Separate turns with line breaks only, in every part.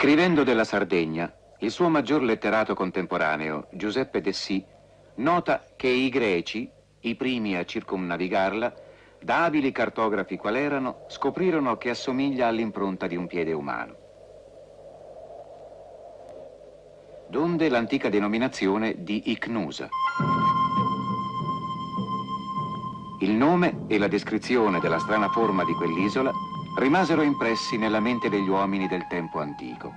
Scrivendo della Sardegna, il suo maggior letterato contemporaneo, Giuseppe Dessì, nota che i greci, i primi a circumnavigarla, da abili cartografi qual erano, scoprirono che assomiglia all'impronta di un piede umano. Donde l'antica denominazione di Icnusa. Il nome e la descrizione della strana forma di quell'isola rimasero impressi nella mente degli uomini del tempo antico.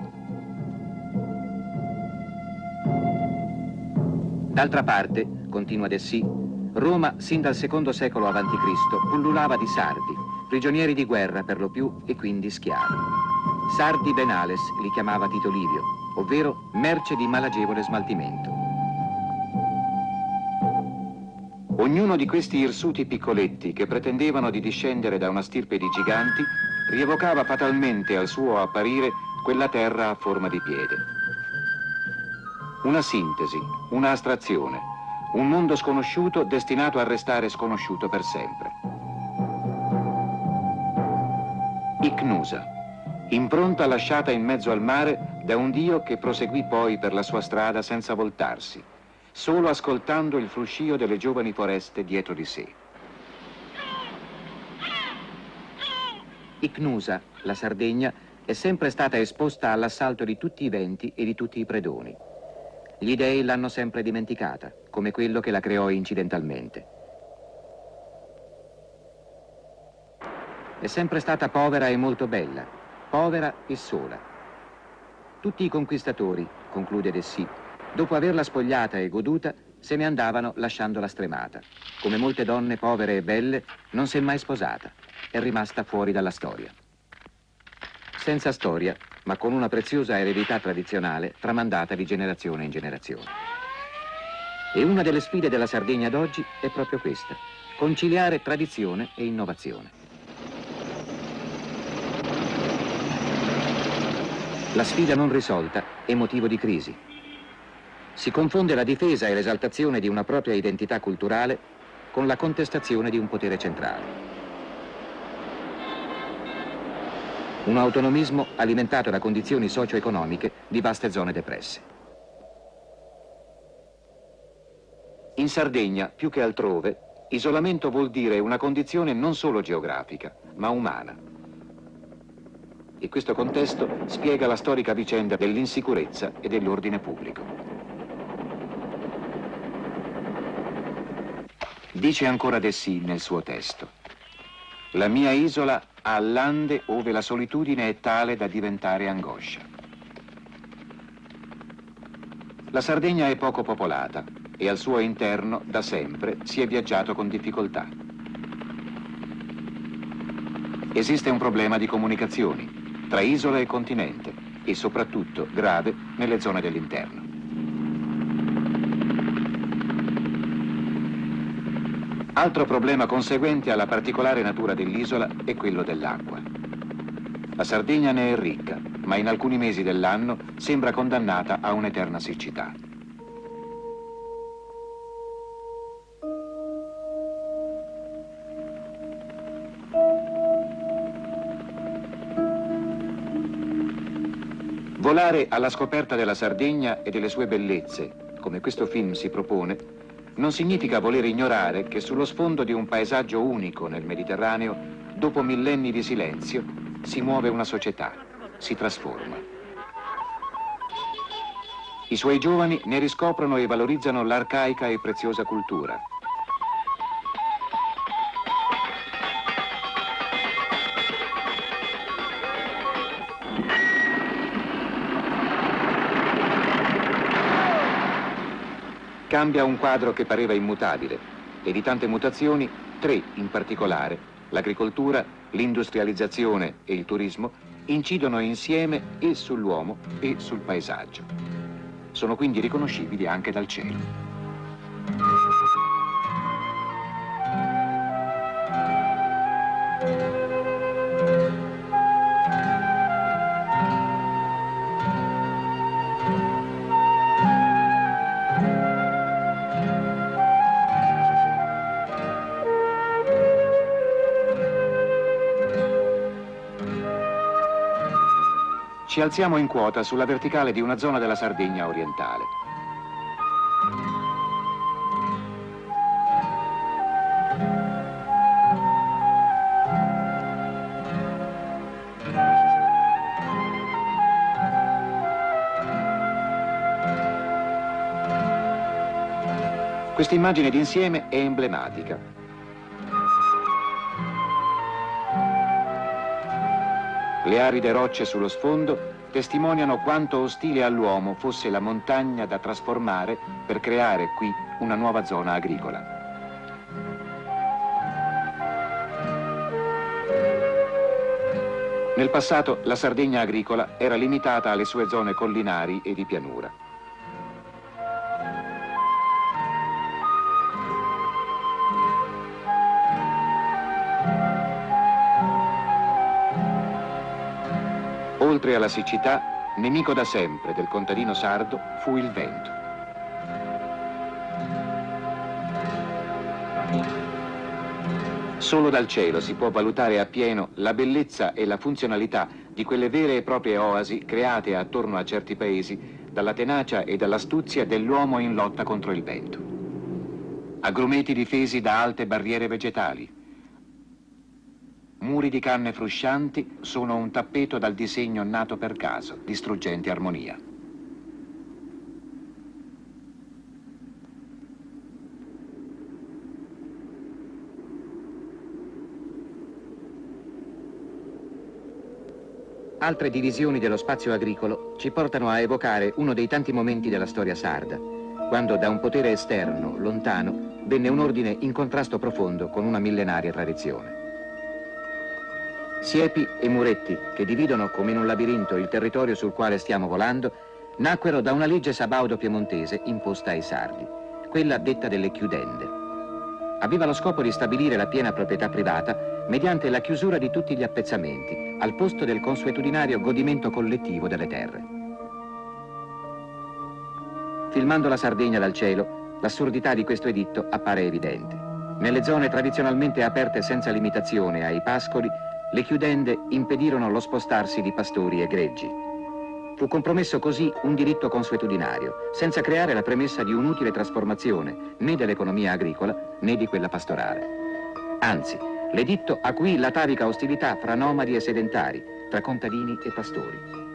D'altra parte, continua Dessì, Roma, sin dal secondo secolo a.C., pullulava di sardi, prigionieri di guerra per lo più e quindi schiavi. Sardi Benales li chiamava Tito Livio, ovvero merce di malagevole smaltimento. Ognuno di questi irsuti piccoletti che pretendevano di discendere da una stirpe di giganti rievocava fatalmente al suo apparire quella terra a forma di piede. Una sintesi, una astrazione, un mondo sconosciuto destinato a restare sconosciuto per sempre. Icnusa, impronta lasciata in mezzo al mare da un dio che proseguì poi per la sua strada senza voltarsi, solo ascoltando il fruscio delle giovani foreste dietro di sé. Icnusa, la Sardegna, è sempre stata esposta all'assalto di tutti i venti e di tutti i predoni. Gli dei l'hanno sempre dimenticata, come quello che la creò incidentalmente. È sempre stata povera e molto bella, povera e sola. Tutti i conquistatori, conclude Dessì, dopo averla spogliata e goduta, se ne andavano lasciandola stremata. Come molte donne povere e belle, non si è mai sposata, è rimasta fuori dalla storia. Senza storia, ma con una preziosa eredità tradizionale tramandata di generazione in generazione. E una delle sfide della Sardegna d'oggi è proprio questa, conciliare tradizione e innovazione. La sfida non risolta è motivo di crisi. Si confonde la difesa e l'esaltazione di una propria identità culturale con la contestazione di un potere centrale. Un autonomismo alimentato da condizioni socio-economiche di vaste zone depresse. In Sardegna, più che altrove, isolamento vuol dire una condizione non solo geografica, ma umana. E questo contesto spiega la storica vicenda dell'insicurezza e dell'ordine pubblico. Dice ancora Dessì nel suo testo: la mia isola ha lande ove la solitudine è tale da diventare angoscia. La Sardegna è poco popolata e al suo interno da sempre si è viaggiato con difficoltà. Esiste un problema di comunicazioni tra isola e continente e soprattutto grave nelle zone dell'interno. Altro problema conseguente alla particolare natura dell'isola è quello dell'acqua. La Sardegna ne è ricca, ma in alcuni mesi dell'anno sembra condannata a un'eterna siccità. Volare alla scoperta della Sardegna e delle sue bellezze, come questo film si propone, non significa voler ignorare che sullo sfondo di un paesaggio unico nel Mediterraneo, dopo millenni di silenzio, si muove una società, si trasforma. I suoi giovani ne riscoprono e valorizzano l'arcaica e preziosa cultura. Cambia un quadro che pareva immutabile e di tante mutazioni, tre in particolare, l'agricoltura, l'industrializzazione e il turismo, incidono insieme e sull'uomo e sul paesaggio. Sono quindi riconoscibili anche dal cielo. Ci alziamo in quota sulla verticale di una zona della Sardegna orientale. Questa immagine d'insieme è emblematica. Le aride rocce sullo sfondo testimoniano quanto ostile all'uomo fosse la montagna da trasformare per creare qui una nuova zona agricola. Nel passato la Sardegna agricola era limitata alle sue zone collinari e di pianura. Oltre alla siccità, nemico da sempre del contadino sardo fu il vento. Solo dal cielo si può valutare appieno la bellezza e la funzionalità di quelle vere e proprie oasi create attorno a certi paesi dalla tenacia e dall'astuzia dell'uomo in lotta contro il vento. Agrumeti difesi da alte barriere vegetali. Muri di canne fruscianti sono un tappeto dal disegno nato per caso, di struggente armonia. Altre divisioni dello spazio agricolo ci portano a evocare uno dei tanti momenti della storia sarda, quando da un potere esterno, lontano, venne un ordine in contrasto profondo con una millenaria tradizione. Siepi e muretti, che dividono come in un labirinto il territorio sul quale stiamo volando, nacquero da una legge sabaudo-piemontese imposta ai sardi, quella detta delle chiudende. Aveva lo scopo di stabilire la piena proprietà privata mediante la chiusura di tutti gli appezzamenti, al posto del consuetudinario godimento collettivo delle terre. Filmando la Sardegna dal cielo, l'assurdità di questo editto appare evidente. Nelle zone tradizionalmente aperte senza limitazione ai pascoli, le chiudende impedirono lo spostarsi di pastori e greggi. Fu compromesso così un diritto consuetudinario, senza creare la premessa di un'utile trasformazione né dell'economia agricola né di quella pastorale. Anzi, l'editto acuì l'atavica ostilità fra nomadi e sedentari, tra contadini e pastori.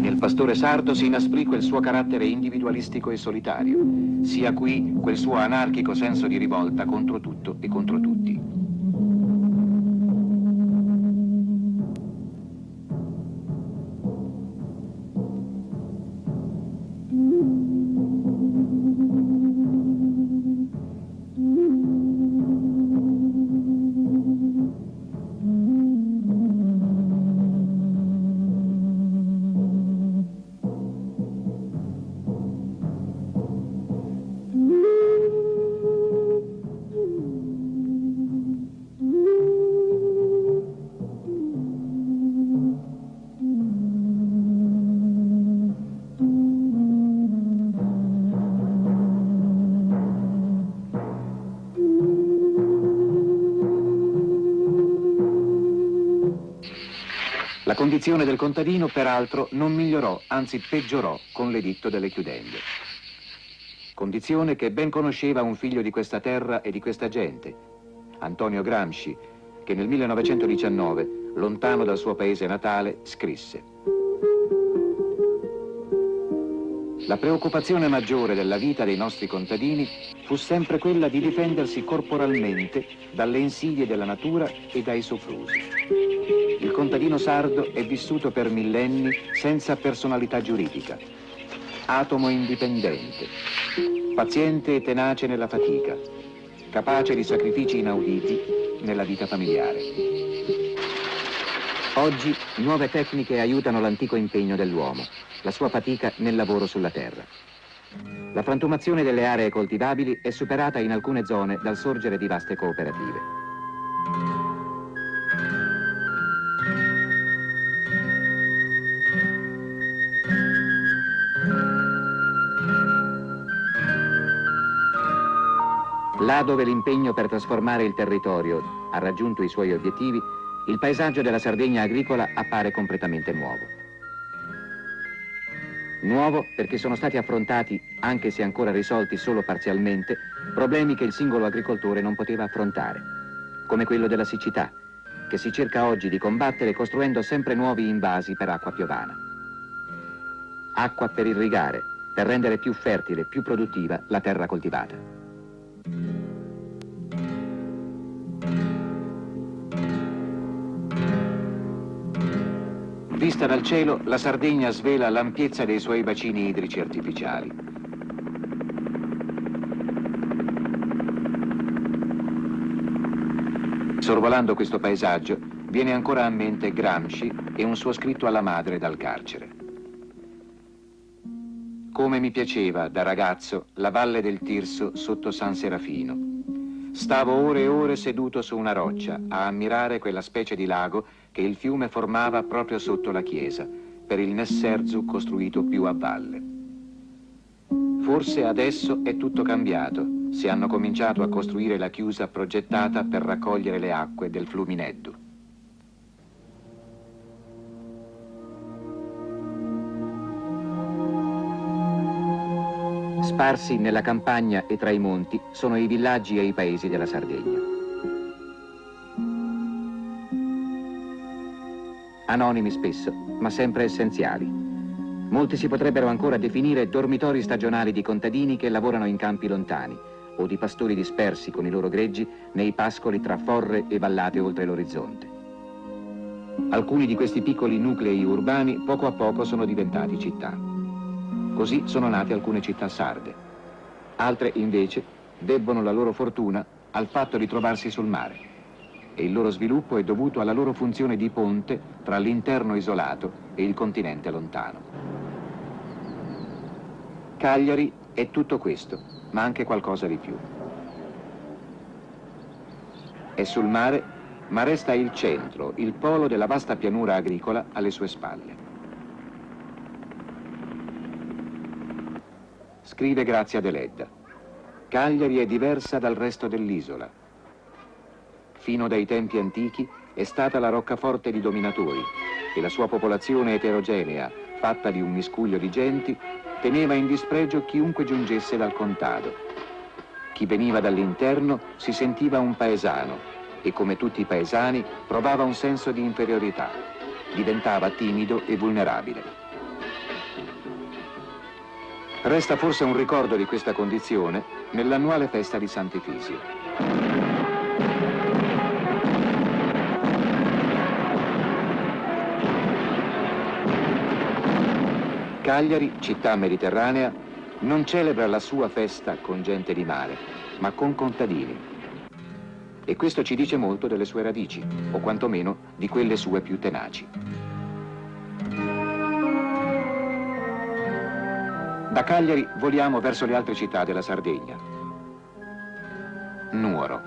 Il pastore sardo si inasprì quel suo carattere individualistico e solitario, si acuì quel suo anarchico senso di rivolta contro tutto e contro tutti. La condizione del contadino, peraltro, non migliorò, anzi peggiorò con l'editto delle chiudende. Condizione che ben conosceva un figlio di questa terra e di questa gente, Antonio Gramsci, che nel 1919, lontano dal suo paese natale, scrisse: la preoccupazione maggiore della vita dei nostri contadini fu sempre quella di difendersi corporalmente dalle insidie della natura e dai soprusi. Il contadino sardo è vissuto per millenni senza personalità giuridica, atomo indipendente, paziente e tenace nella fatica, capace di sacrifici inauditi nella vita familiare. Oggi nuove tecniche aiutano l'antico impegno dell'uomo, la sua fatica nel lavoro sulla terra. La frantumazione delle aree coltivabili è superata in alcune zone dal sorgere di vaste cooperative. Là dove l'impegno per trasformare il territorio ha raggiunto i suoi obiettivi, il paesaggio della Sardegna agricola appare completamente nuovo. Nuovo perché sono stati affrontati, anche se ancora risolti solo parzialmente, problemi che il singolo agricoltore non poteva affrontare, come quello della siccità, che si cerca oggi di combattere costruendo sempre nuovi invasi per acqua piovana. Acqua per irrigare, per rendere più fertile, più produttiva la terra coltivata. Vista dal cielo, la Sardegna svela l'ampiezza dei suoi bacini idrici artificiali. Sorvolando questo paesaggio, viene ancora a mente Gramsci e un suo scritto alla madre dal carcere. Come mi piaceva, da ragazzo, la valle del Tirso sotto San Serafino. Stavo ore e ore seduto su una roccia a ammirare quella specie di lago che il fiume formava proprio sotto la chiesa, per il Nesserzu costruito più a valle. Forse adesso è tutto cambiato, se hanno cominciato a costruire la chiusa progettata per raccogliere le acque del Flumineddu. Sparsi nella campagna e tra i monti sono i villaggi e i paesi della Sardegna. Anonimi spesso, ma sempre essenziali. Molti si potrebbero ancora definire dormitori stagionali di contadini che lavorano in campi lontani o di pastori dispersi con i loro greggi nei pascoli tra forre e vallate oltre l'orizzonte. Alcuni di questi piccoli nuclei urbani poco a poco sono diventati città. Così sono nate alcune città sarde. Altre, invece, debbono la loro fortuna al fatto di trovarsi sul mare. E il loro sviluppo è dovuto alla loro funzione di ponte tra l'interno isolato e il continente lontano. Cagliari è tutto questo, ma anche qualcosa di più. È sul mare, ma resta il centro, il polo della vasta pianura agricola alle sue spalle. Scrive Grazia Deledda: Cagliari è diversa dal resto dell'isola. Fino dai tempi antichi è stata la roccaforte di dominatori e la sua popolazione eterogenea, fatta di un miscuglio di genti, teneva in dispregio chiunque giungesse dal contado. Chi veniva dall'interno si sentiva un paesano e, come tutti i paesani, provava un senso di inferiorità. Diventava timido e vulnerabile. Resta forse un ricordo di questa condizione nell'annuale festa di Sant'Efisio. Cagliari, città mediterranea, non celebra la sua festa con gente di mare, ma con contadini. E questo ci dice molto delle sue radici, o quantomeno di quelle sue più tenaci. Da Cagliari voliamo verso le altre città della Sardegna. Nuoro.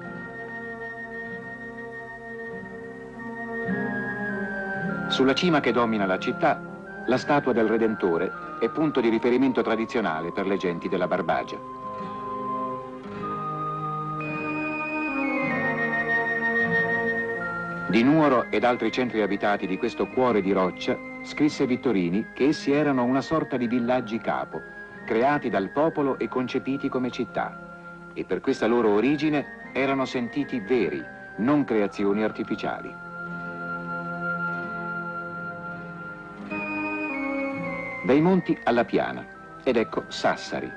Sulla cima che domina la città, la statua del Redentore è punto di riferimento tradizionale per le genti della Barbagia. Di Nuoro ed altri centri abitati di questo cuore di roccia scrisse Vittorini che essi erano una sorta di villaggi capo, creati dal popolo e concepiti come città, e per questa loro origine erano sentiti veri, non creazioni artificiali. Dai monti alla piana, ed ecco Sassari.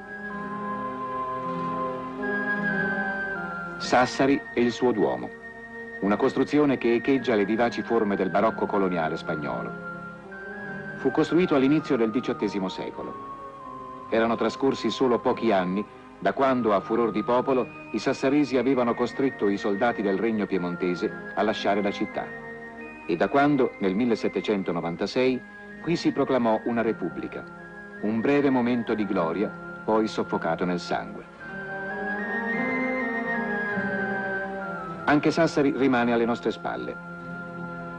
Sassari e il suo Duomo, una costruzione che echeggia le vivaci forme del barocco coloniale spagnolo. Fu costruito all'inizio del XVIII secolo. Erano trascorsi solo pochi anni da quando, a furor di popolo, i sassaresi avevano costretto i soldati del regno piemontese a lasciare la città. E da quando, nel 1796, qui si proclamò una repubblica. Un breve momento di gloria, poi soffocato nel sangue. Anche Sassari rimane alle nostre spalle.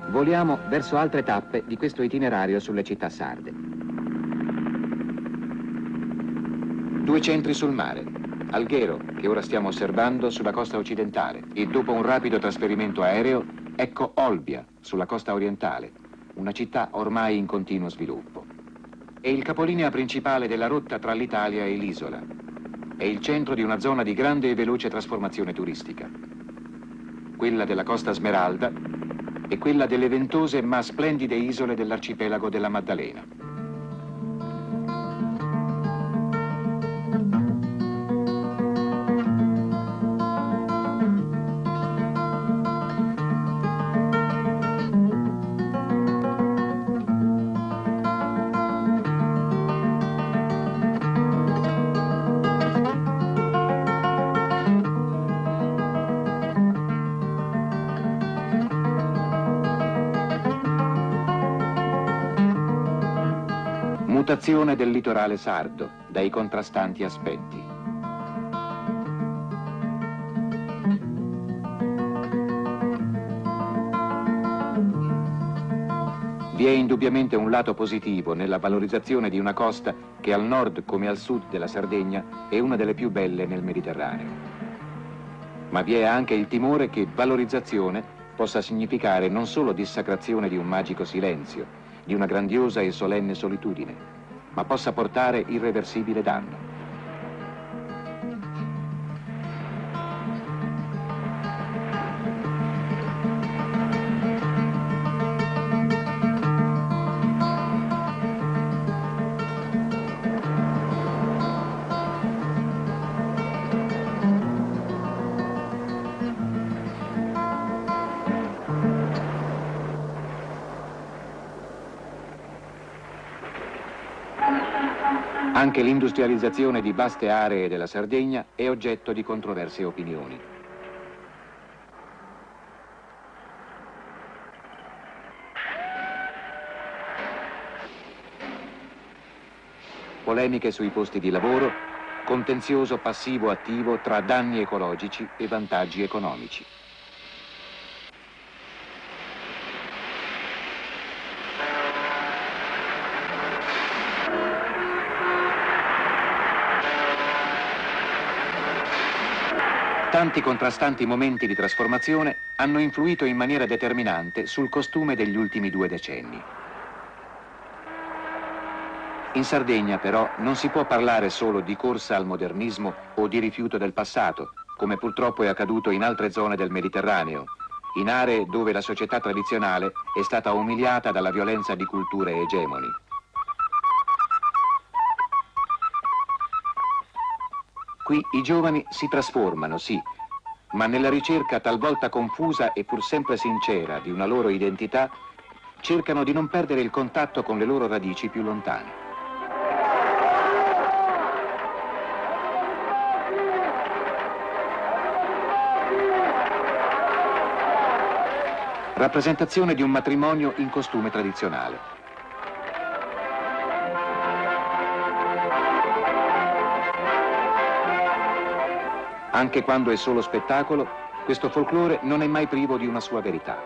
Voliamo verso altre tappe di questo itinerario sulle città sarde. Due centri sul mare, Alghero, che ora stiamo osservando, sulla costa occidentale, e dopo un rapido trasferimento aereo, ecco Olbia, sulla costa orientale, una città ormai in continuo sviluppo. È il capolinea principale della rotta tra l'Italia e l'isola. È il centro di una zona di grande e veloce trasformazione turistica. Quella della Costa Smeralda e quella delle ventose ma splendide isole dell'arcipelago della Maddalena. Mutazione del litorale sardo, dai contrastanti aspetti. Vi è indubbiamente un lato positivo nella valorizzazione di una costa che al nord come al sud della Sardegna è una delle più belle nel Mediterraneo. Ma vi è anche il timore che valorizzazione possa significare non solo dissacrazione di un magico silenzio, di una grandiosa e solenne solitudine, ma possa portare irreversibile danno. Anche l'industrializzazione di vaste aree della Sardegna è oggetto di controverse opinioni. Polemiche sui posti di lavoro, contenzioso passivo-attivo tra danni ecologici e vantaggi economici. Tanti contrastanti momenti di trasformazione hanno influito in maniera determinante sul costume degli ultimi 2 decenni. In Sardegna, però, non si può parlare solo di corsa al modernismo o di rifiuto del passato, come purtroppo è accaduto in altre zone del Mediterraneo, in aree dove la società tradizionale è stata umiliata dalla violenza di culture egemoni. Qui i giovani si trasformano, sì, ma nella ricerca talvolta confusa e pur sempre sincera di una loro identità, cercano di non perdere il contatto con le loro radici più lontane. Rappresentazione di un matrimonio in costume tradizionale. Anche quando è solo spettacolo, questo folklore non è mai privo di una sua verità.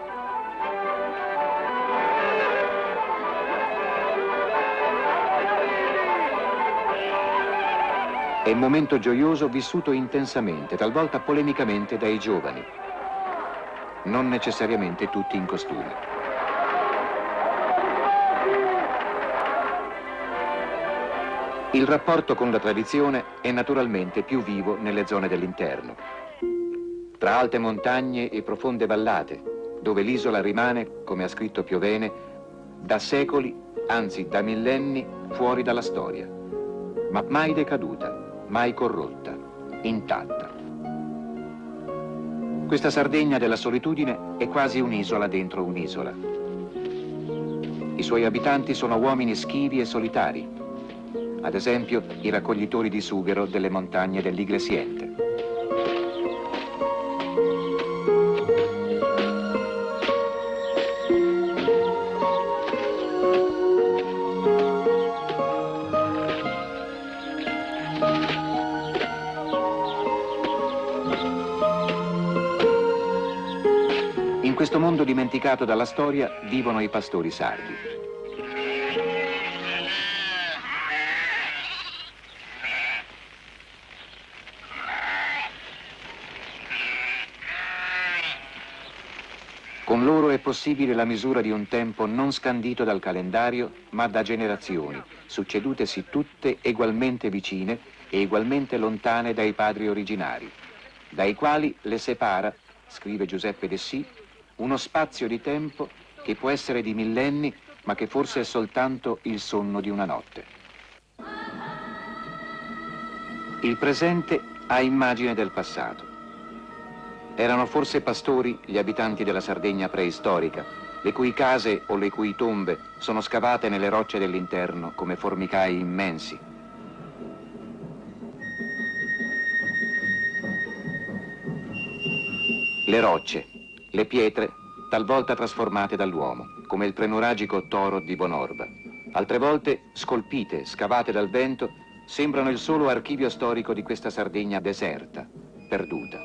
È un momento gioioso vissuto intensamente, talvolta polemicamente dai giovani, non necessariamente tutti in costume. Il rapporto con la tradizione è naturalmente più vivo nelle zone dell'interno, tra alte montagne e profonde vallate, dove l'isola rimane, come ha scritto Piovene, da secoli, anzi da millenni, fuori dalla storia, ma mai decaduta, mai corrotta, intatta. Questa Sardegna della solitudine è quasi un'isola dentro un'isola. I suoi abitanti sono uomini schivi e solitari, ad esempio i raccoglitori di sughero delle montagne dell'Iglesiente. In questo mondo dimenticato dalla storia vivono i pastori sardi. possibile la misura di un tempo non scandito dal calendario, ma da generazioni, succedutesi tutte egualmente vicine e egualmente lontane dai padri originari, dai quali le separa, scrive Giuseppe Dessì, uno spazio di tempo che può essere di millenni, ma che forse è soltanto il sonno di una notte. Il presente ha immagine del passato. Erano forse pastori gli abitanti della Sardegna preistorica, le cui case o le cui tombe sono scavate nelle rocce dell'interno come formicai immensi. Le rocce, le pietre, talvolta trasformate dall'uomo, come il prenuragico toro di Bonorba. Altre volte, scolpite, scavate dal vento, sembrano il solo archivio storico di questa Sardegna deserta, perduta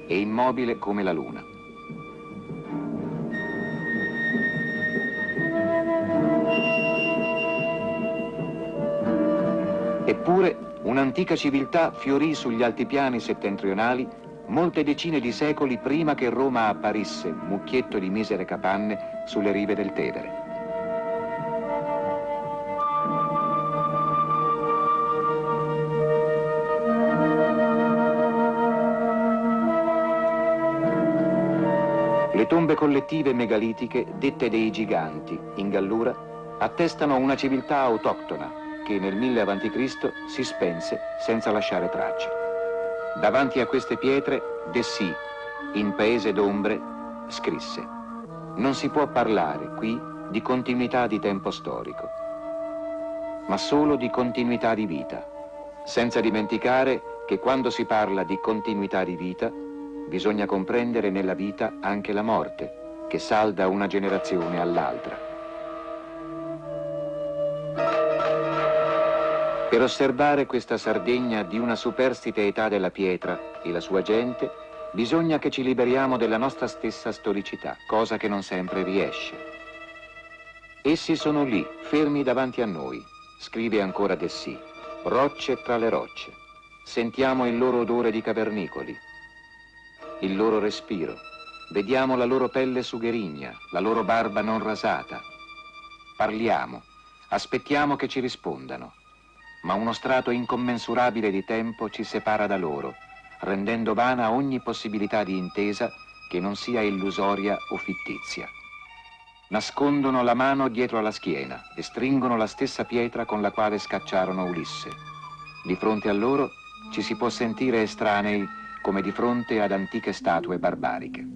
e immobile come la luna. Eppure, un'antica civiltà fiorì sugli altipiani settentrionali molte decine di secoli prima che Roma apparisse, mucchietto di misere capanne, sulle rive del Tevere. Le tombe collettive megalitiche, dette dei giganti, in Gallura, attestano una civiltà autoctona che nel 1000 a.C. si spense senza lasciare tracce. Davanti a queste pietre, Dessì, in Paese d'ombre, scrisse: «Non si può parlare qui di continuità di tempo storico, ma solo di continuità di vita, senza dimenticare che quando si parla di continuità di vita bisogna comprendere nella vita anche la morte, che salda una generazione all'altra». Per osservare questa Sardegna di una superstite età della pietra e la sua gente, bisogna che ci liberiamo della nostra stessa storicità, cosa che non sempre riesce. Essi sono lì, fermi davanti a noi, scrive ancora Dessì, rocce tra le rocce. Sentiamo il loro odore di cavernicoli, il loro respiro, vediamo la loro pelle sugherigna, la loro barba non rasata. Parliamo, aspettiamo che ci rispondano, ma uno strato incommensurabile di tempo ci separa da loro, rendendo vana ogni possibilità di intesa che non sia illusoria o fittizia. Nascondono la mano dietro alla schiena e stringono la stessa pietra con la quale scacciarono Ulisse. Di fronte a loro ci si può sentire estranei come di fronte ad antiche statue barbariche.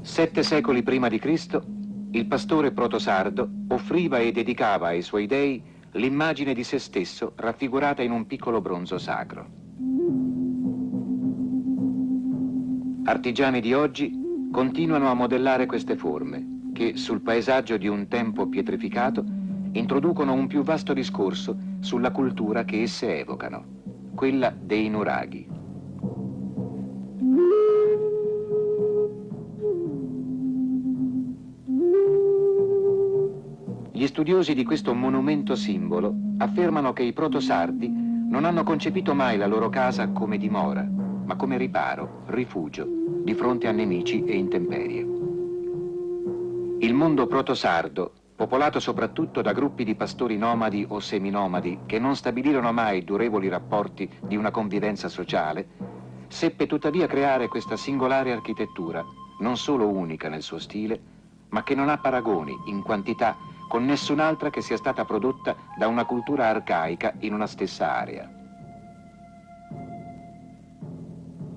Sette secoli prima di Cristo, il pastore protosardo offriva e dedicava ai suoi dei l'immagine di se stesso raffigurata in un piccolo bronzo sacro. Artigiani di oggi continuano a modellare queste forme che, sul paesaggio di un tempo pietrificato, introducono un più vasto discorso sulla cultura che esse evocano, quella dei nuraghi. Gli studiosi di questo monumento simbolo affermano che i protosardi non hanno concepito mai la loro casa come dimora, ma come riparo, rifugio, di fronte a nemici e intemperie. Il mondo protosardo, popolato soprattutto da gruppi di pastori nomadi o seminomadi che non stabilirono mai durevoli rapporti di una convivenza sociale, seppe tuttavia creare questa singolare architettura, non solo unica nel suo stile, ma che non ha paragoni in quantità con nessun'altra che sia stata prodotta da una cultura arcaica in una stessa area.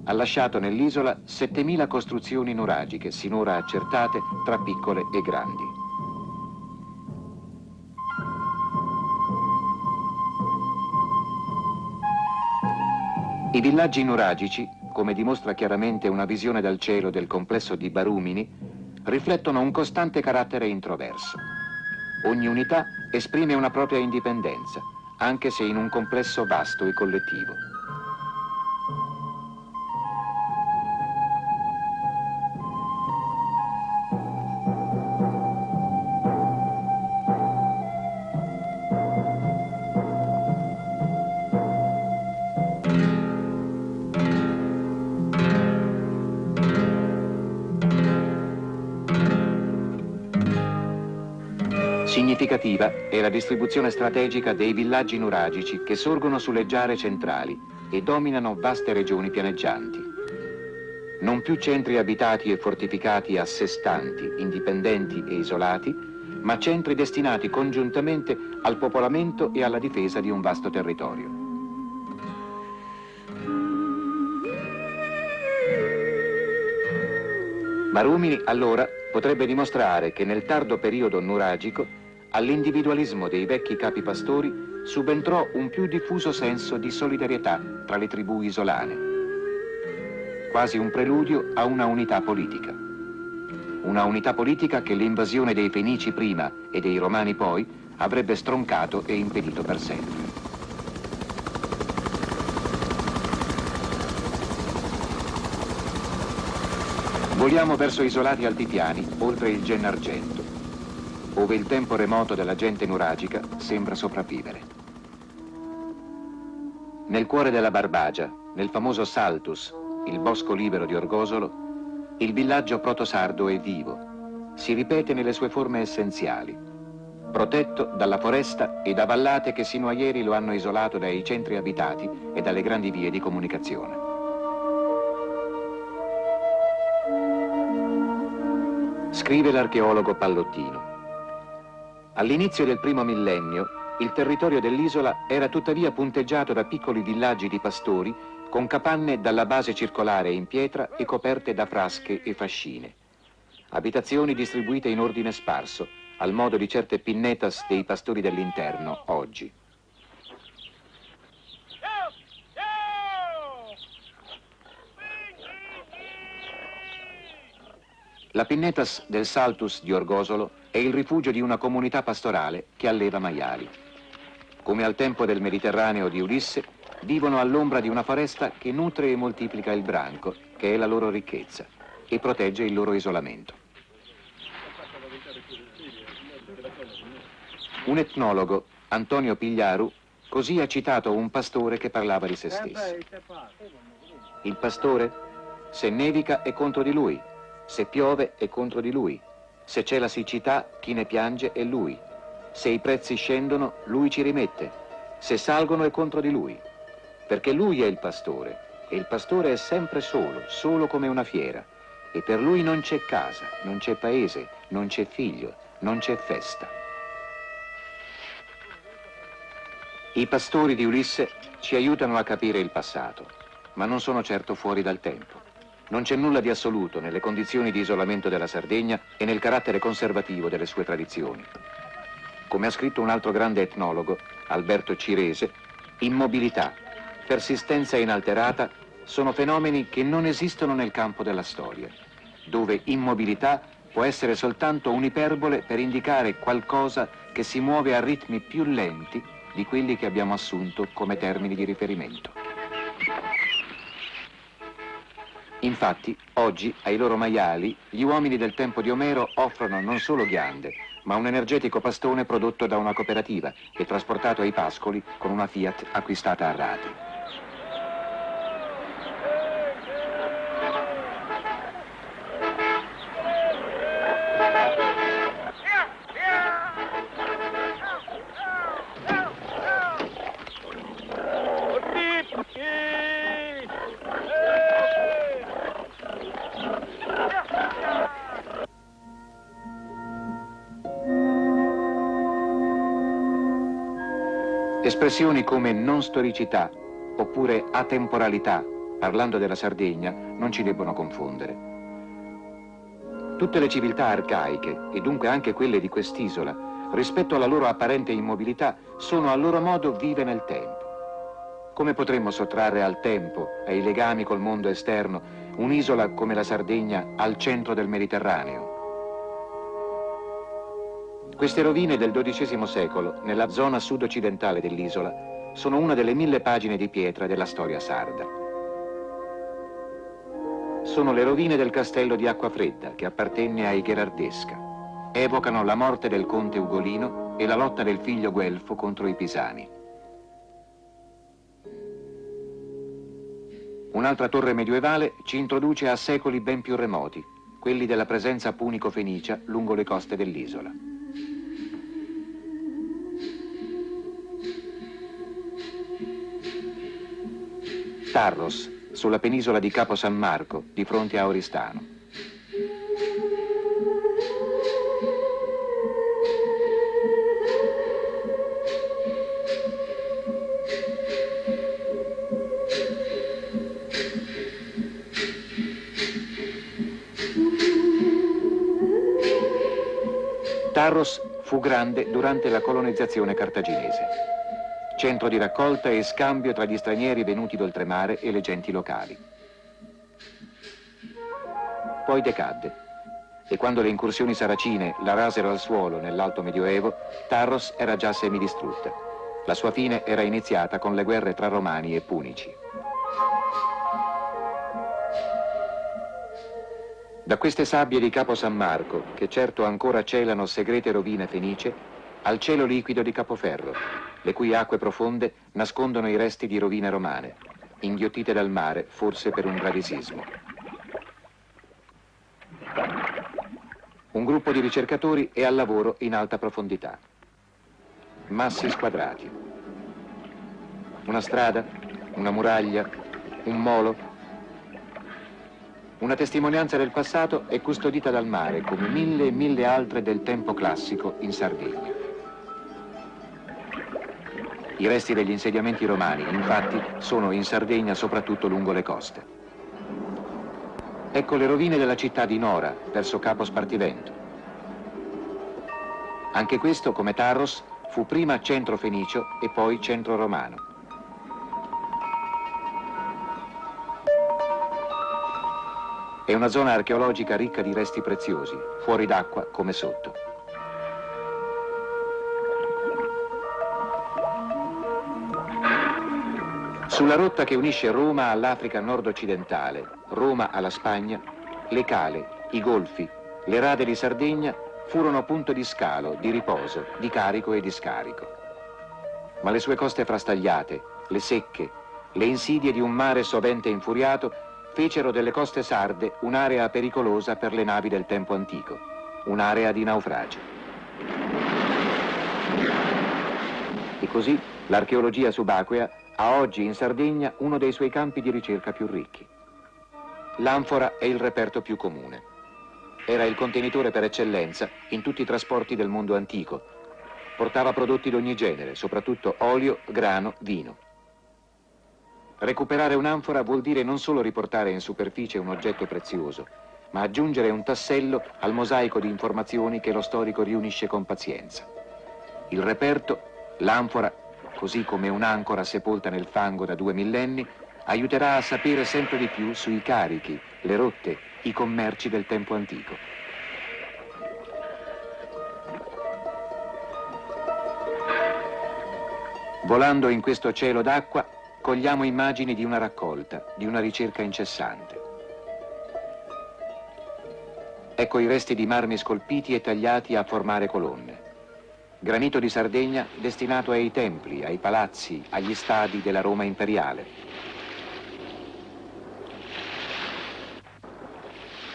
Ha lasciato nell'isola 7.000 costruzioni nuragiche, sinora accertate tra piccole e grandi. I villaggi nuragici, come dimostra chiaramente una visione dal cielo del complesso di Barumini, riflettono un costante carattere introverso. Ogni unità esprime una propria indipendenza, anche se in un complesso vasto e collettivo. Significativa è la distribuzione strategica dei villaggi nuragici che sorgono sulle giare centrali e dominano vaste regioni pianeggianti. Non più centri abitati e fortificati a sé stanti, indipendenti e isolati, ma centri destinati congiuntamente al popolamento e alla difesa di un vasto territorio. Marumini, allora, potrebbe dimostrare che nel tardo periodo nuragico all'individualismo dei vecchi capi pastori subentrò un più diffuso senso di solidarietà tra le tribù isolane, quasi un preludio a una unità politica. Una unità politica che l'invasione dei Fenici prima e dei Romani poi avrebbe stroncato e impedito per sempre. Voliamo verso isolati altipiani, oltre il Gennargentu, ove il tempo remoto della gente nuragica sembra sopravvivere. Nel cuore della Barbagia, nel famoso Saltus, il bosco libero di Orgosolo, il villaggio protosardo è vivo, si ripete nelle sue forme essenziali, protetto dalla foresta e da vallate che sino a ieri lo hanno isolato dai centri abitati e dalle grandi vie di comunicazione. Scrive l'archeologo Pallottino. All'inizio del primo millennio, il territorio dell'isola era tuttavia punteggiato da piccoli villaggi di pastori con capanne dalla base circolare in pietra e coperte da frasche e fascine. Abitazioni distribuite in ordine sparso, al modo di certe pinnetas dei pastori dell'interno oggi. La pinnetas del Saltus di Orgosolo è il rifugio di una comunità pastorale che alleva maiali. Come al tempo del Mediterraneo di Ulisse, vivono all'ombra di una foresta che nutre e moltiplica il branco, che è la loro ricchezza, e protegge il loro isolamento. Un etnologo, Antonio Pigliaru, così ha citato un pastore che parlava di se stesso. Il pastore, se nevica è contro di lui, se piove è contro di lui, se c'è la siccità chi ne piange è lui, se i prezzi scendono lui ci rimette, se salgono è contro di lui, perché lui è il pastore e il pastore è sempre solo, solo come una fiera, e per lui non c'è casa, non c'è paese, non c'è figlio, non c'è festa. I pastori di Ulisse ci aiutano a capire il passato, ma non sono certo fuori dal tempo. Non c'è nulla di assoluto nelle condizioni di isolamento della Sardegna e nel carattere conservativo delle sue tradizioni. Come ha scritto un altro grande etnologo, Alberto Cirese, immobilità, persistenza inalterata sono fenomeni che non esistono nel campo della storia, dove immobilità può essere soltanto un'iperbole per indicare qualcosa che si muove a ritmi più lenti di quelli che abbiamo assunto come termini di riferimento. Infatti, oggi, ai loro maiali, gli uomini del tempo di Omero offrono non solo ghiande, ma un energetico pastone prodotto da una cooperativa e trasportato ai pascoli con una Fiat acquistata a rate. Espressioni come non storicità oppure atemporalità, parlando della Sardegna, non ci debbono confondere. Tutte le civiltà arcaiche, e dunque anche quelle di quest'isola, rispetto alla loro apparente immobilità, sono a loro modo vive nel tempo. Come potremmo sottrarre al tempo, ai legami col mondo esterno, un'isola come la Sardegna al centro del Mediterraneo? Queste rovine del XII secolo, nella zona sud-occidentale dell'isola, sono una delle 1000 pagine di pietra della storia sarda. Sono le rovine del castello di Acquafredda, che appartenne ai Gherardesca. Evocano la morte del conte Ugolino e la lotta del figlio Guelfo contro i Pisani. Un'altra torre medioevale ci introduce a secoli ben più remoti, quelli della presenza punico-fenicia lungo le coste dell'isola. Tarros, sulla penisola di Capo San Marco, di fronte a Oristano. Tarros fu grande durante la colonizzazione cartaginese, centro di raccolta e scambio tra gli stranieri venuti d'oltremare e le genti locali. Poi decadde, e quando le incursioni saracine la rasero al suolo nell'Alto Medioevo, Tarros era già semidistrutta. La sua fine era iniziata con le guerre tra Romani e Punici. Da queste sabbie di Capo San Marco, che certo ancora celano segrete rovine fenicie, al cielo liquido di Capoferro, le cui acque profonde nascondono i resti di rovine romane, inghiottite dal mare forse per un bradisismo. Un gruppo di ricercatori è al lavoro in alta profondità. Massi squadrati. Una strada, una muraglia, un molo. Una testimonianza del passato è custodita dal mare, come mille e mille altre del tempo classico in Sardegna. I resti degli insediamenti romani, infatti, sono in Sardegna soprattutto lungo le coste. Ecco le rovine della città di Nora, verso Capo Spartivento. Anche questo, come Tarros, fu prima centro fenicio e poi centro romano. È una zona archeologica ricca di resti preziosi, fuori d'acqua come sotto. Sulla rotta che unisce Roma all'Africa nord-occidentale, Roma alla Spagna, le cale, i golfi, le rade di Sardegna furono punto di scalo, di riposo, di carico e di scarico. Ma le sue coste frastagliate, le secche, le insidie di un mare sovente infuriato fecero delle coste sarde un'area pericolosa per le navi del tempo antico, un'area di naufragi. E così l'archeologia subacquea ha oggi in Sardegna uno dei suoi campi di ricerca più ricchi. L'anfora è il reperto più comune. Era il contenitore per eccellenza in tutti i trasporti del mondo antico. Portava prodotti d'ogni genere, soprattutto olio, grano, vino. Recuperare un'anfora vuol dire non solo riportare in superficie un oggetto prezioso, ma aggiungere un tassello al mosaico di informazioni che lo storico riunisce con pazienza. Il reperto, l'anfora, così come un'ancora sepolta nel fango da 2 millenni, aiuterà a sapere sempre di più sui carichi, le rotte, i commerci del tempo antico. Volando in questo cielo d'acqua, cogliamo immagini di una raccolta, di una ricerca incessante. Ecco i resti di marmi scolpiti e tagliati a formare colonne. Granito di Sardegna destinato ai templi, ai palazzi, agli stadi della Roma imperiale.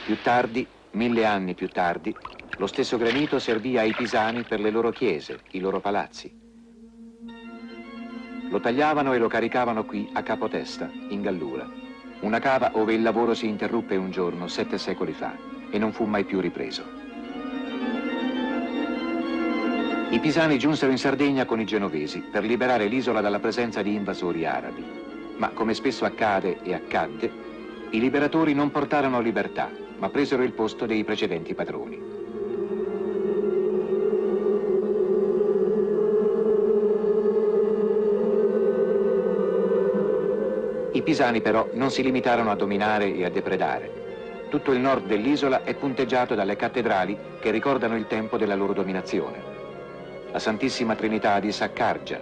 Più tardi, 1000 anni più tardi, lo stesso granito servì ai pisani per le loro chiese, i loro palazzi. Lo tagliavano e lo caricavano qui a Capotesta, in Gallura, una cava ove il lavoro si interruppe un giorno 7 secoli fa e non fu mai più ripreso. I pisani giunsero in Sardegna con i genovesi per liberare l'isola dalla presenza di invasori arabi. Ma come spesso accade e accadde, i liberatori non portarono libertà, ma presero il posto dei precedenti padroni. I pisani però non si limitarono a dominare e a depredare. Tutto il nord dell'isola è punteggiato dalle cattedrali che ricordano il tempo della loro dominazione. La Santissima Trinità di Saccargia,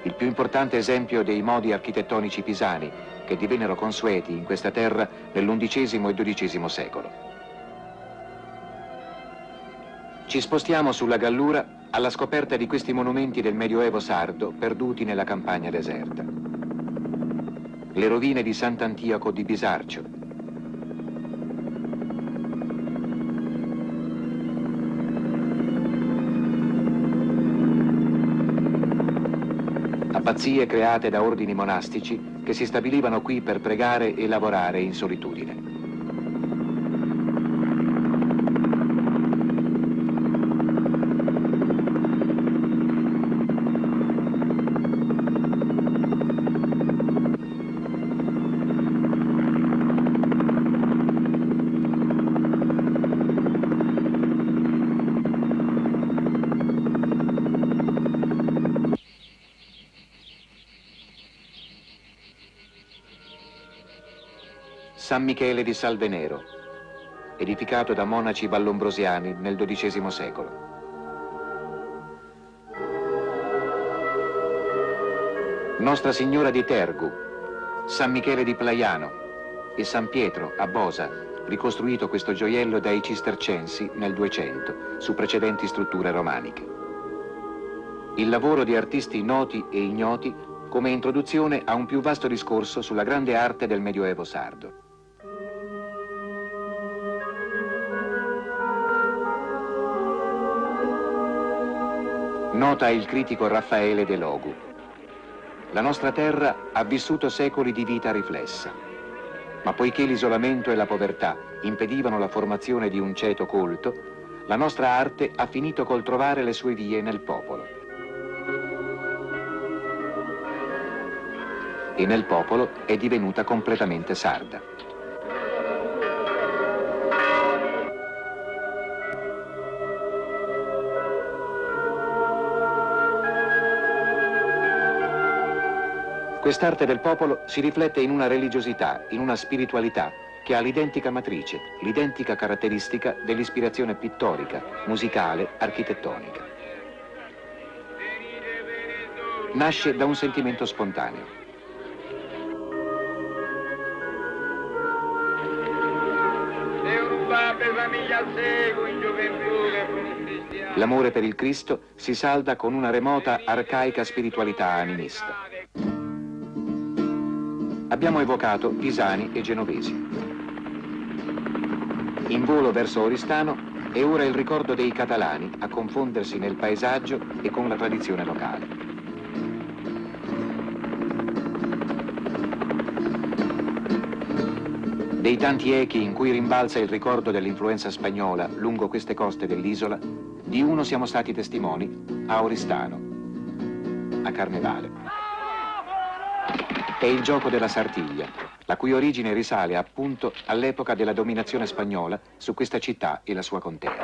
il più importante esempio dei modi architettonici pisani che divennero consueti in questa terra nell'XI e XII secolo. Ci spostiamo sulla Gallura alla scoperta di questi monumenti del Medioevo sardo perduti nella campagna deserta. Le rovine di Sant'Antioco di Bisarcio. Abbazie create da ordini monastici che si stabilivano qui per pregare e lavorare in solitudine. San Michele di Salvenero, edificato da monaci vallombrosiani nel XII secolo. Nostra Signora di Tergu, San Michele di Plaiano e San Pietro a Bosa, ricostruito questo gioiello dai Cistercensi nel 200 su precedenti strutture romaniche. Il lavoro di artisti noti e ignoti come introduzione a un più vasto discorso sulla grande arte del Medioevo sardo. Nota il critico Raffaele De Logu. La nostra terra ha vissuto secoli di vita riflessa, ma poiché l'isolamento e la povertà impedivano la formazione di un ceto colto, la nostra arte ha finito col trovare le sue vie nel popolo. E nel popolo è divenuta completamente sarda. Quest'arte del popolo si riflette in una religiosità, in una spiritualità che ha l'identica matrice, l'identica caratteristica dell'ispirazione pittorica, musicale, architettonica. Nasce da un sentimento spontaneo. L'amore per il Cristo si salda con una remota, arcaica spiritualità animista. Abbiamo evocato pisani e genovesi. In volo verso Oristano è ora il ricordo dei catalani a confondersi nel paesaggio e con la tradizione locale. Dei tanti echi in cui rimbalza il ricordo dell'influenza spagnola lungo queste coste dell'isola, di uno siamo stati testimoni a Oristano, a Carnevale. È il gioco della Sartiglia, la cui origine risale appunto all'epoca della dominazione spagnola su questa città e la sua contea.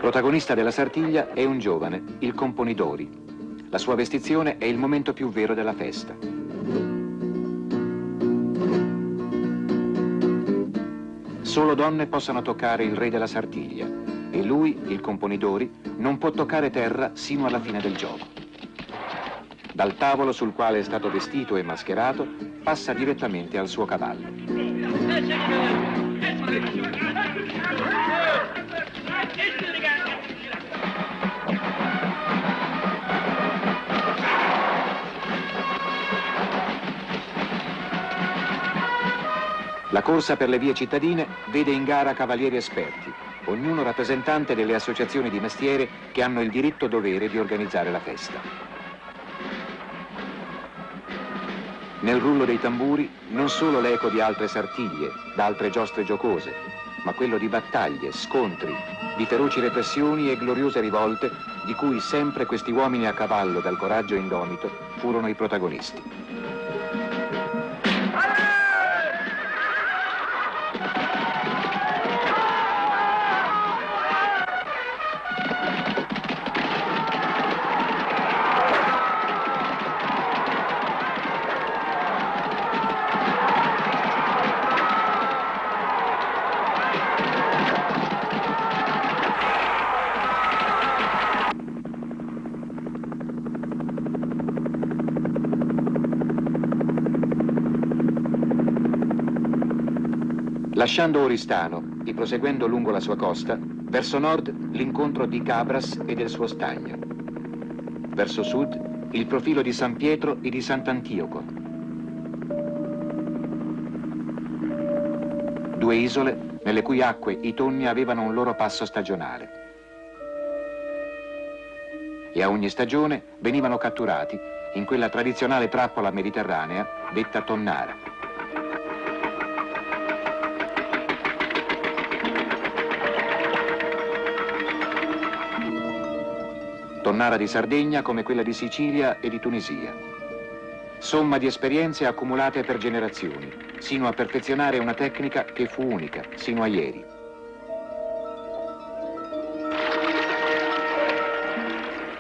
Protagonista della Sartiglia è un giovane, il Componidori. La sua vestizione è il momento più vero della festa. Solo donne possono toccare il re della Sartiglia e lui, il Componidori, non può toccare terra sino alla fine del gioco. Dal tavolo sul quale è stato vestito e mascherato, passa direttamente al suo cavallo. La corsa per le vie cittadine vede in gara cavalieri esperti, ognuno rappresentante delle associazioni di mestiere che hanno il diritto-dovere di organizzare la festa. Nel rullo dei tamburi non solo l'eco di altre sartiglie, d'altre giostre giocose, ma quello di battaglie, scontri, di feroci repressioni e gloriose rivolte di cui sempre questi uomini a cavallo dal coraggio indomito furono i protagonisti. Lasciando Oristano e proseguendo lungo la sua costa, verso nord l'incontro di Cabras e del suo stagno. Verso sud il profilo di San Pietro e di Sant'Antioco. Due isole nelle cui acque i tonni avevano un loro passo stagionale. e a ogni stagione venivano catturati in quella tradizionale trappola mediterranea detta tonnara. Tonnara di Sardegna come quella di Sicilia e di Tunisia. Somma di esperienze accumulate per generazioni, sino a perfezionare una tecnica che fu unica, sino a ieri.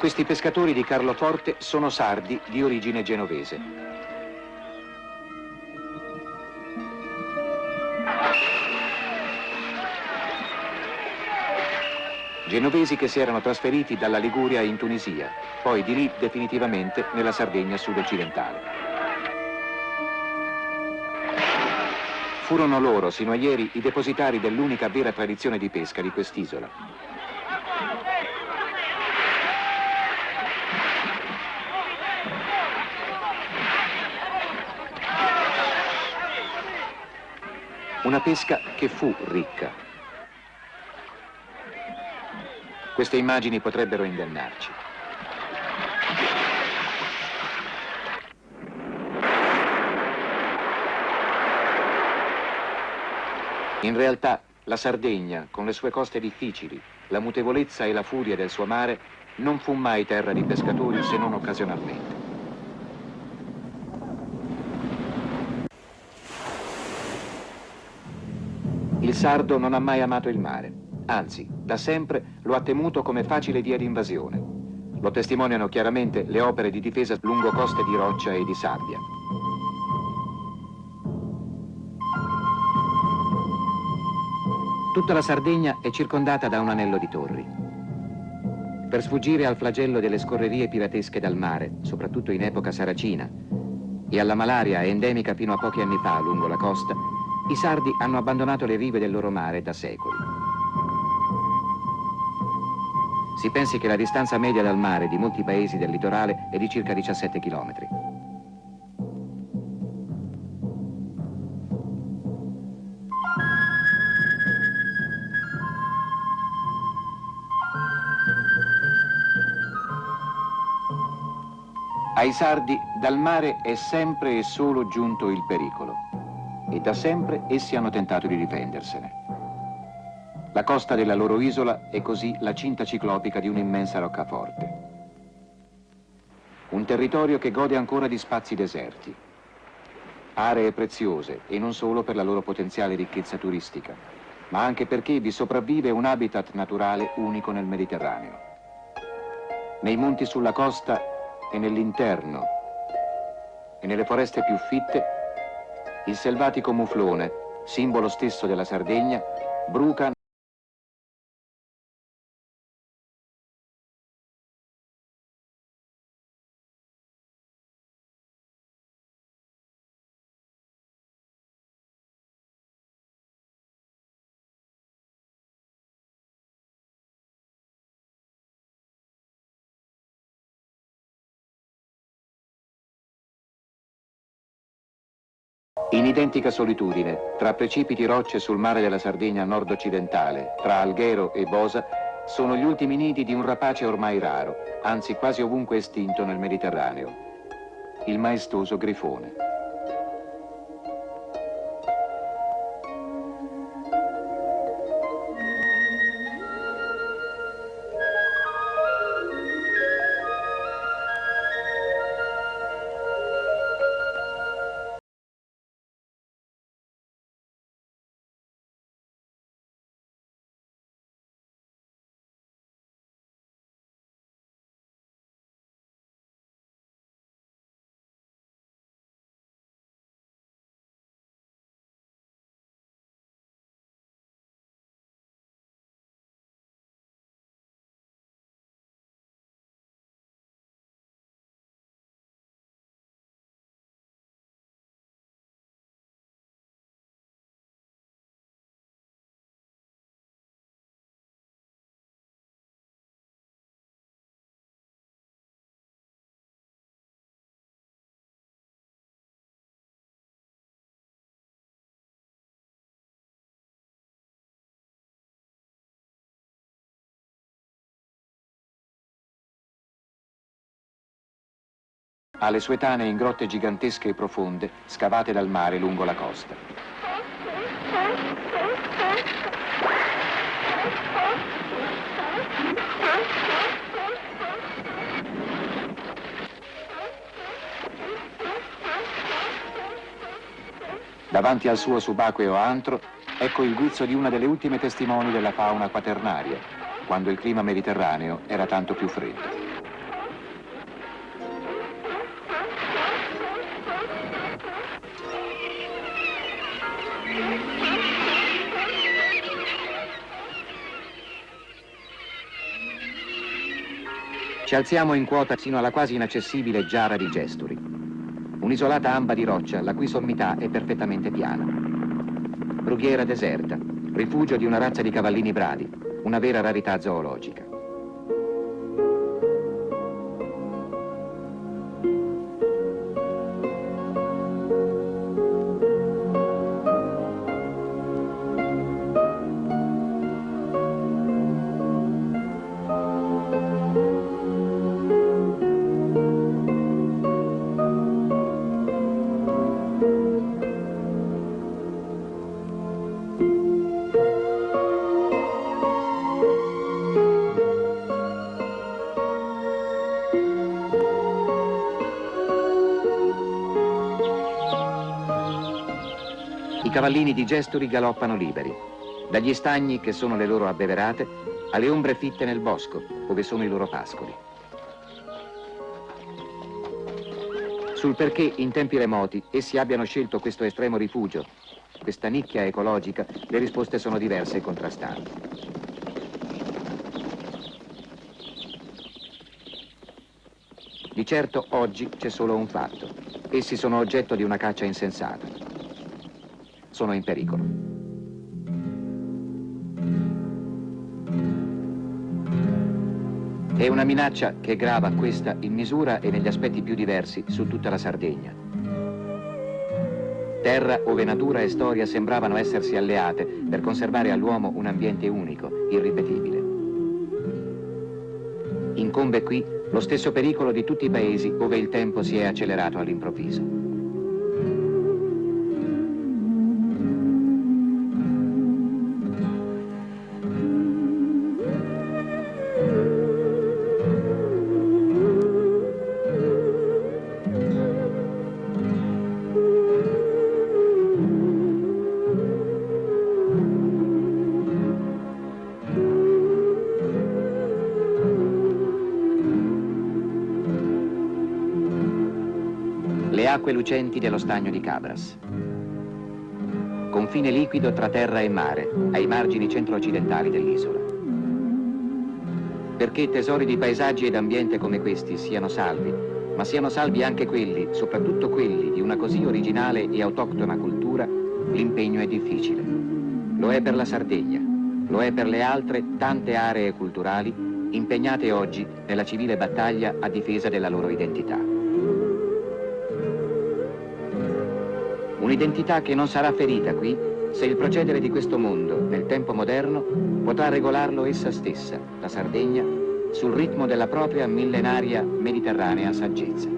Questi pescatori di Carloforte sono sardi di origine genovese. Genovesi che si erano trasferiti dalla Liguria in Tunisia, poi di lì definitivamente nella Sardegna sud-occidentale. Furono loro, sino a ieri, i depositari dell'unica vera tradizione di pesca di quest'isola. Una pesca che fu ricca. Queste immagini potrebbero ingannarci. In realtà, la Sardegna, con le sue coste difficili, la mutevolezza e la furia del suo mare, non fu mai terra di pescatori se non occasionalmente. Il sardo non ha mai amato il mare, anzi, da sempre lo ha temuto come facile via di invasione. Lo testimoniano chiaramente le opere di difesa lungo coste di roccia e di sabbia. Tutta la Sardegna è circondata da un anello di torri. Per sfuggire al flagello delle scorrerie piratesche dal mare, soprattutto in epoca saracina, e alla malaria endemica fino a pochi anni fa lungo la costa, i sardi hanno abbandonato le rive del loro mare da secoli. Si pensi che la distanza media dal mare di molti paesi del litorale è di circa 17 chilometri. Ai sardi dal mare è sempre e solo giunto il pericolo e da sempre essi hanno tentato di difendersene. La costa della loro isola è così la cinta ciclopica di un'immensa roccaforte. Un territorio che gode ancora di spazi deserti, aree preziose e non solo per la loro potenziale ricchezza turistica, ma anche perché vi sopravvive un habitat naturale unico nel Mediterraneo. Nei monti sulla costa e nell'interno e nelle foreste più fitte, il selvatico muflone, simbolo stesso della Sardegna, bruca in identica solitudine, tra precipiti rocce sul mare della Sardegna nord-occidentale, tra Alghero e Bosa, sono gli ultimi nidi di un rapace ormai raro, anzi quasi ovunque estinto nel Mediterraneo, il maestoso grifone. ha le sue tane in grotte gigantesche e profonde, scavate dal mare lungo la costa. Davanti al suo subacqueo antro, ecco il guizzo di una delle ultime testimoni della fauna quaternaria, quando il clima mediterraneo era tanto più freddo. Ci alziamo in quota sino alla quasi inaccessibile Giara di Gesturi, un'isolata amba di roccia la cui sommità è perfettamente piana. Brughiera deserta, rifugio di una razza di cavallini bradi, una vera rarità zoologica. I cavallini di Gesturi galoppano liberi, dagli stagni, che sono le loro abbeverate, alle ombre fitte nel bosco, dove sono i loro pascoli. Sul perché in tempi remoti essi abbiano scelto questo estremo rifugio, questa nicchia ecologica, le risposte sono diverse e contrastanti. Di certo oggi c'è solo un fatto: essi sono oggetto di una caccia insensata. Sono in pericolo. È una minaccia che grava questa in misura e negli aspetti più diversi su tutta la Sardegna. Terra ove natura e storia sembravano essersi alleate per conservare all'uomo un ambiente unico, irripetibile. Incombe qui lo stesso pericolo di tutti i paesi dove il tempo si è accelerato all'improvviso. Le acque lucenti dello stagno di Cabras. Confine liquido tra terra e mare, ai margini centro-occidentali dell'isola. Perché tesori di paesaggi ed ambiente come questi siano salvi, ma siano salvi anche quelli, soprattutto quelli di una così originale e autoctona cultura, l'impegno è difficile. Lo è per la Sardegna, lo è per le altre tante aree culturali impegnate oggi nella civile battaglia a difesa della loro identità. Un'identità che non sarà ferita qui se il procedere di questo mondo, nel tempo moderno, potrà regolarlo essa stessa, la Sardegna, sul ritmo della propria millenaria mediterranea saggezza.